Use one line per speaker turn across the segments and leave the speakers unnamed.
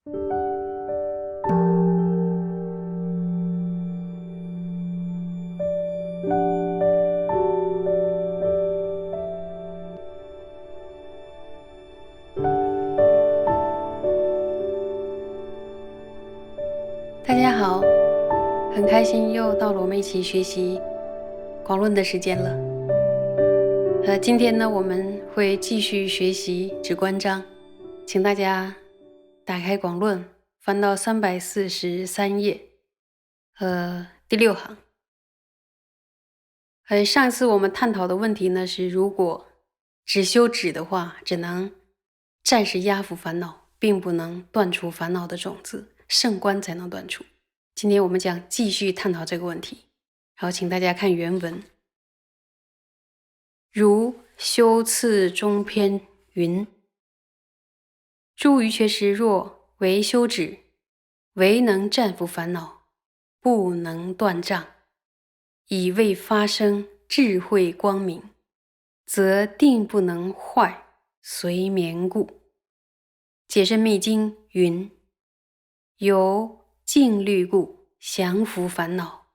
大家好，很开心又到了我们一起学习广论的时间了。今天呢，我们会继续学习止观章，请大家打开广论，翻到343页，第6行。上一次我们探讨的问题呢是，如果只修止的话，只能暂时压服烦恼，并不能断除烦恼的种子，圣观才能断除。今天我们将继续探讨这个问题，然后请大家看原文。如修次中篇云：诸余缺失若为修止，唯能暂伏烦恼，不能断障，以未发生智慧光明，则定不能坏，随眠故。解深密经云：由静虑故，降伏烦恼；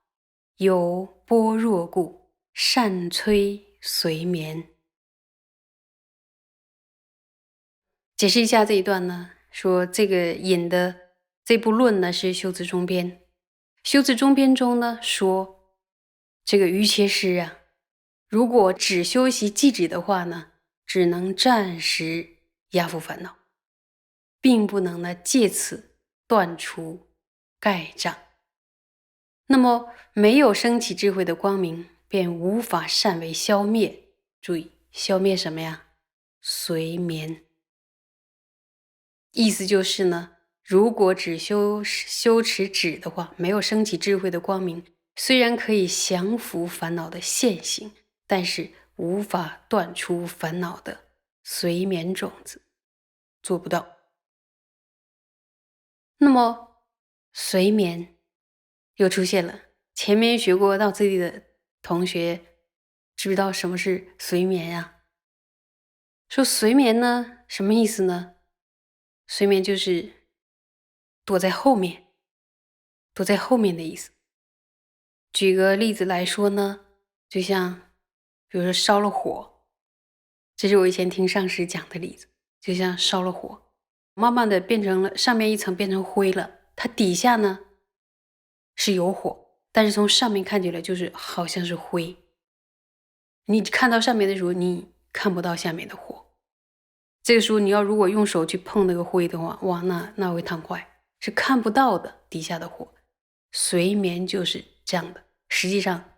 有般若故，善摧随眠。解释一下这一段呢，说这个引的这部论呢是修持中篇。修持中篇中呢说，这个余切失啊，如果只修习寂止的话呢，只能暂时压服烦恼，并不能呢借此断除盖障。那么没有升起智慧的光明，便无法善为消灭。注意，消灭什么呀？随眠。意思就是呢，如果只修持止的话，没有升起智慧的光明，虽然可以降服烦恼的现行，但是无法断出烦恼的随眠种子，做不到。那么随眠又出现了，前面学过到这里的同学知道什么是随眠呀？说随眠呢，什么意思呢？随眠就是躲在后面，躲在后面的意思。举个例子来说呢，就像比如说烧了火，这是我以前听上师讲的例子，就像烧了火，慢慢的变成了上面一层变成灰了，它底下呢是有火，但是从上面看起来就是好像是灰。你看到上面的时候，你看不到下面的火。这个时候你要如果用手去碰那个灰的话，哇，那会烫坏，是看不到的底下的火。随眠就是这样的，实际上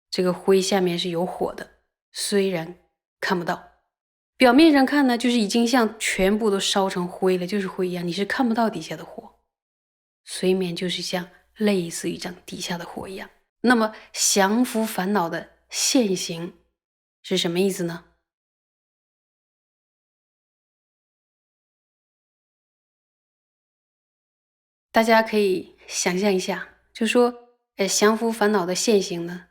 这个灰下面是有火的，虽然看不到，表面上看呢，就是已经像全部都烧成灰了，就是灰一样，你是看不到底下的火。随眠就是像类似于这样底下的火一样。那么降伏烦恼的现行是什么意思呢？大家可以想象一下，就说降伏烦恼的现行呢，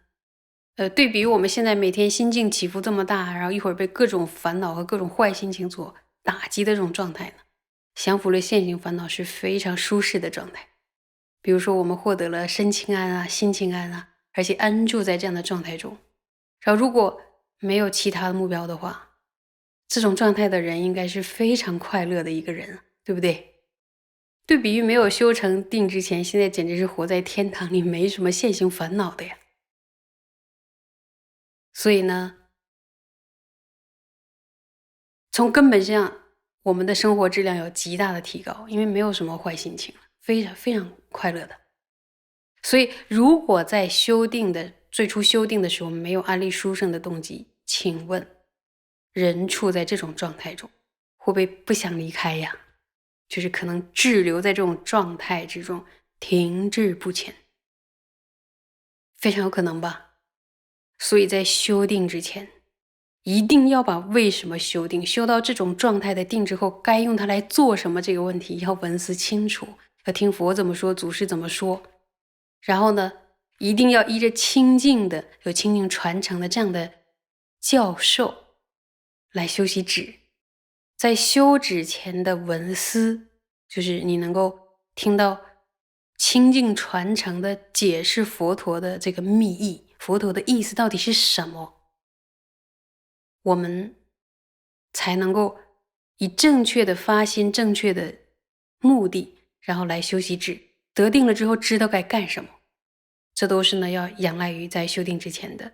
对比于我们现在每天心境起伏这么大，然后一会儿被各种烦恼和各种坏心情所打击的这种状态呢，降服了现行烦恼是非常舒适的状态。比如说我们获得了身清安啊，心清安啊，而且安住在这样的状态中。然后如果没有其他的目标的话，这种状态的人应该是非常快乐的一个人，对不对？对比于没有修成定之前，现在简直是活在天堂里，没什么现行烦恼的呀。所以呢，从根本上，我们的生活质量有极大的提高，因为没有什么坏心情了，非常非常快乐的。所以如果在最初修定的时候没有安立殊胜的动机，请问人处在这种状态中，会不会不想离开呀？就是可能滞留在这种状态之中，停滞不前，非常有可能吧。所以在修定之前，一定要把为什么修定，修到这种状态的定之后，该用它来做什么这个问题要文思清楚，要听佛怎么说，祖师怎么说。然后呢，一定要依着清净的、有清净传承的这样的教授来修习止。在修止前的文思，就是你能够听到清净传承的解释佛陀的这个密意，佛陀的意思到底是什么，我们才能够以正确的发心、正确的目的，然后来修习智，得定了之后知道该干什么。这都是呢要仰赖于在修定之前的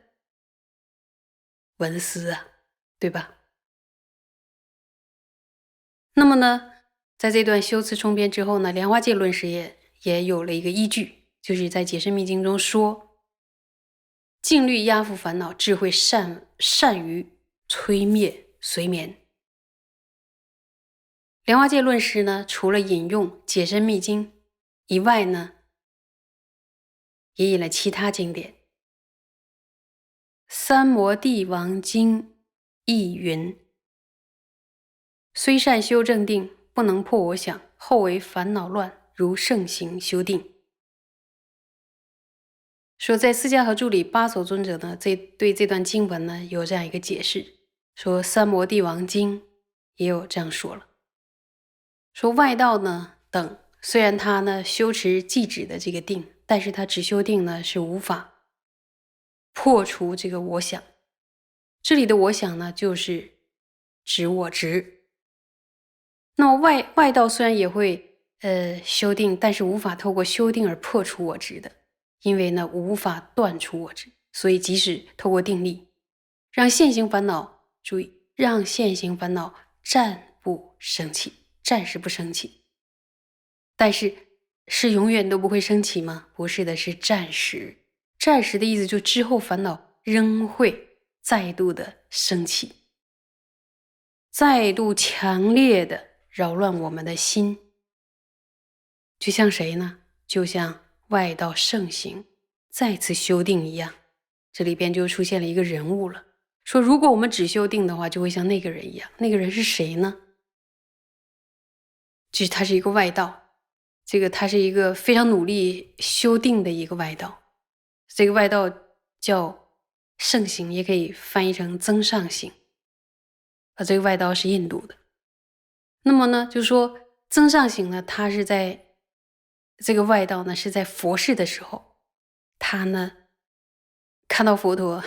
文思啊，对吧？那么呢，在这段修辞充编之后呢，莲花戒论师也有了一个依据，就是在解释密经中说，静虑压伏烦恼，智慧善于摧灭随眠。莲花戒论师呢，除了引用解深密经以外呢，也引了其他经典。三摩地王经亦云：虽善修正定，不能破我想，后为烦恼乱，如盛行修定。说在释迦和助理八首尊者呢，对这段经文呢有这样一个解释，说三摩地王经也有这样说了，说外道呢等，虽然他呢修持寂止的这个定，但是他只修定呢是无法破除这个我想。这里的我想呢，就是指我执。那么外道虽然也会修定，但是无法透过修定而破除我执的，因为呢无法断除我执，所以即使透过定力，让现行烦恼，注意，让现行烦恼暂不生起，暂时不生起。但是是永远都不会升起吗？不是的，是暂时。暂时的意思就之后烦恼仍会再度的升起，再度强烈的扰乱我们的心。就像谁呢？就像外道盛行再次修定一样。这里边就出现了一个人物了，说如果我们只修定的话，就会像那个人一样。那个人是谁呢？就是他是一个外道，他是一个非常努力修定的一个外道。这个外道叫圣行，也可以翻译成增上行。这个外道是印度的。那么呢，就说增上行呢，他是在这个外道呢是在佛世的时候，他呢看到佛陀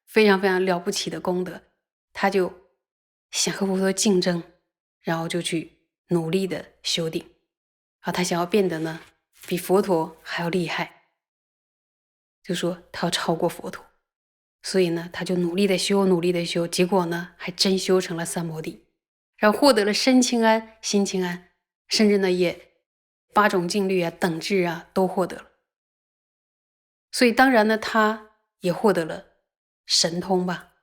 非常非常了不起的功德，他就想和佛陀竞争，然后就去努力的修定他想要变得呢比佛陀还要厉害，就说他要超过佛陀，所以呢他就努力的修，努力的修，结果呢还真修成了三摩地，然后获得了身清安、心清安，甚至呢也八种静虑啊、等智啊都获得了。所以当然呢他也获得了神通吧。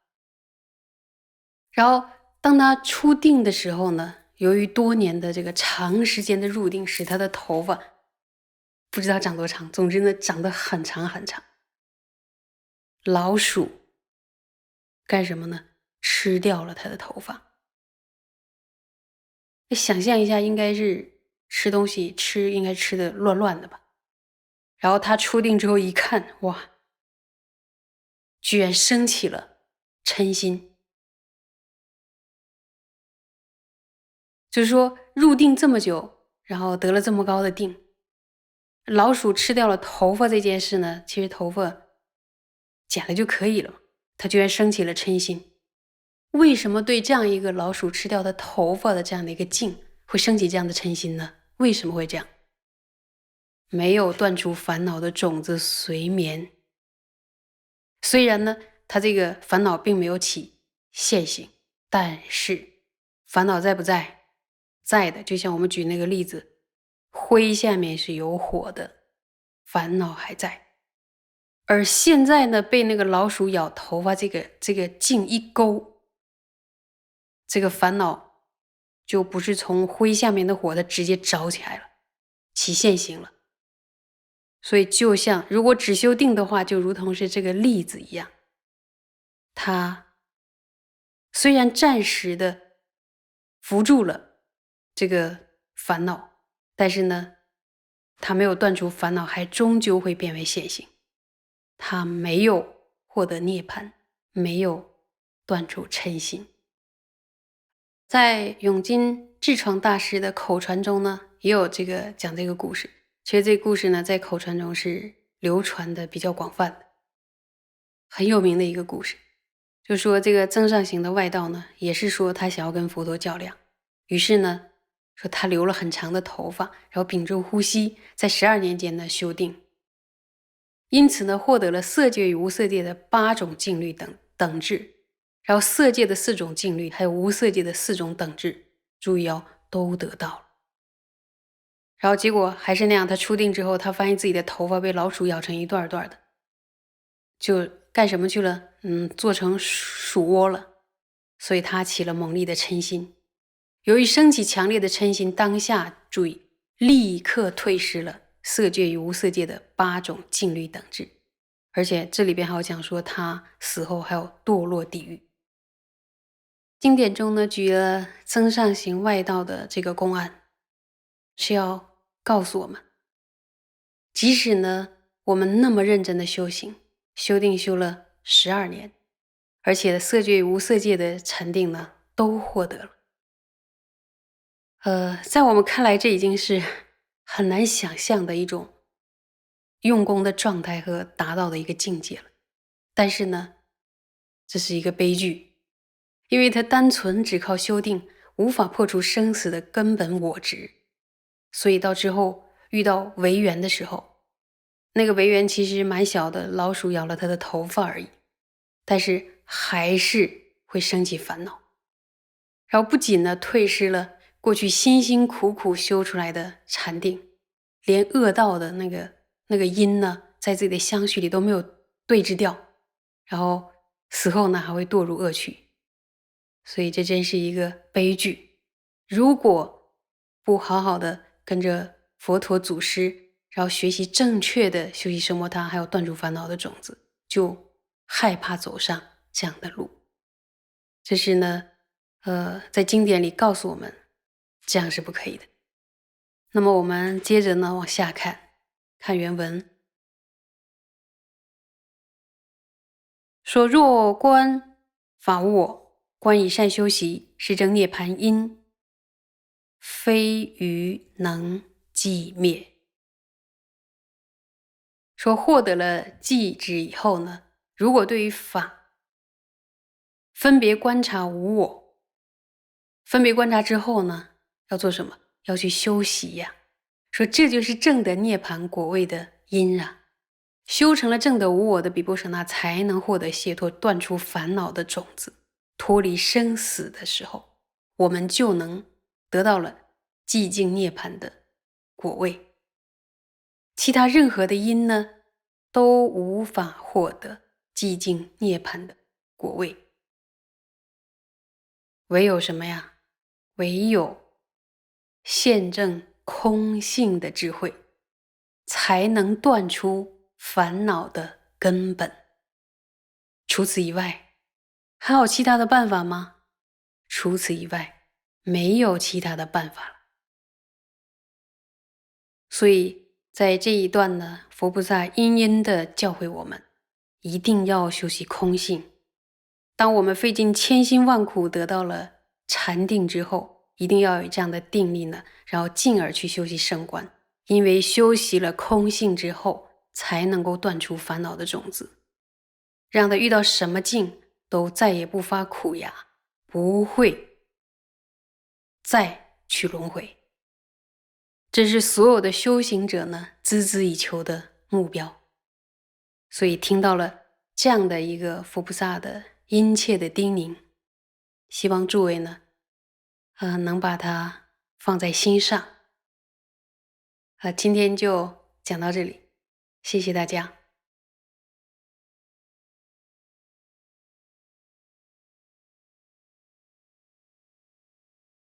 然后当他出定的时候呢，由于多年的这个长时间的入定，使他的头发不知道长多长，总之呢长得很长很长。老鼠干什么呢？吃掉了他的头发。想象一下，应该是吃东西应该吃的乱乱的吧。然后他出定之后一看，哇，居然升起了嗔心。就是说入定这么久，然后得了这么高的定，老鼠吃掉了头发这件事呢，其实头发剪了就可以了，他居然升起了嗔心。为什么对这样一个老鼠吃掉的头发的这样的一个境会升起这样的嗔心呢？为什么会这样？没有断除烦恼的种子随眠。虽然呢他这个烦恼并没有起现行，但是烦恼在不在？在的。就像我们举那个例子，灰下面是有火的，烦恼还在。而现在呢被那个老鼠咬头发这个劲一勾，这个烦恼就不是从灰下面的火，它直接着起来了，起现行了。所以就像如果只修定的话，就如同是这个例子一样，它虽然暂时的扶住了这个烦恼，但是呢它没有断除烦恼，还终究会变为现行。它没有获得涅槃，没有断除嗔心。在永金智创大师的口传中呢，也有讲这个故事。其实这个故事呢，在口传中是流传的比较广泛的，很有名的一个故事。就说这个增上行的外道呢，也是说他想要跟佛陀较量，于是呢，说他留了很长的头发，然后屏住呼吸，在12年间呢修定，因此呢，获得了色界与无色界的8种静虑等质，然后色界的4种静虑，还有无色界的4种等质，注意哦，都得到了。然后结果还是那样，他出定之后，他发现自己的头发被老鼠咬成一段段的，就干什么去了？做成鼠窝了。所以他起了猛烈的嗔心。由于升起强烈的嗔心，当下注意，立刻退失了色界与无色界的8种静虑等质。而且这里边还有讲说，他死后还有堕落地狱。经典中呢，举了增上行外道的这个公案，是要告诉我们，即使呢我们那么认真的修行，修定修了12年，而且色界与无色界的禅定呢都获得了。在我们看来，这已经是很难想象的一种用功的状态和达到的一个境界了。但是呢，这是一个悲剧，因为他单纯只靠修定，无法破除生死的根本我执，所以到之后遇到违缘的时候，那个违缘其实蛮小的，老鼠咬了他的头发而已，但是还是会升起烦恼，然后不仅呢退失了过去辛辛苦苦修出来的禅定，连恶道的那个因呢，在自己的相续里都没有对治掉，然后死后呢还会堕入恶趣，所以这真是一个悲剧。如果不好好的跟着佛陀祖师，然后学习正确的修习奢摩他，还有断除烦恼的种子，就害怕走上这样的路。这是呢，在经典里告诉我们，这样是不可以的。那么我们接着呢往下看原文，说若观法无我，观以善修习，是证涅盘因，非愚能寂灭。说获得了寂止以后呢，如果对于法分别观察无我，分别观察之后呢，要做什么？要去修习呀。说这就是证得涅盘果位的因啊。修成了证得无我的毗婆舍那，才能获得解脱，断除烦恼的种子，脱离生死的时候，我们就能得到了寂静涅盘的果位。其他任何的因呢，都无法获得寂静涅盘的果位。唯有什么呀？唯有现证空性的智慧，才能断出烦恼的根本。除此以外，还有其他的办法吗？除此以外，没有其他的办法了。所以在这一段呢，佛菩萨殷殷的教诲我们，一定要修习空性。当我们费尽千辛万苦得到了禅定之后，一定要有这样的定力呢，然后进而去修习圣观。因为修习了空性之后，才能够断除烦恼的种子，让他遇到什么境都再也不发苦牙，不会再去轮回。这是所有的修行者呢孜孜以求的目标。所以听到了这样的一个佛菩萨的殷切的叮咛，希望诸位呢能把它放在心上。今天就讲到这里，谢谢大家。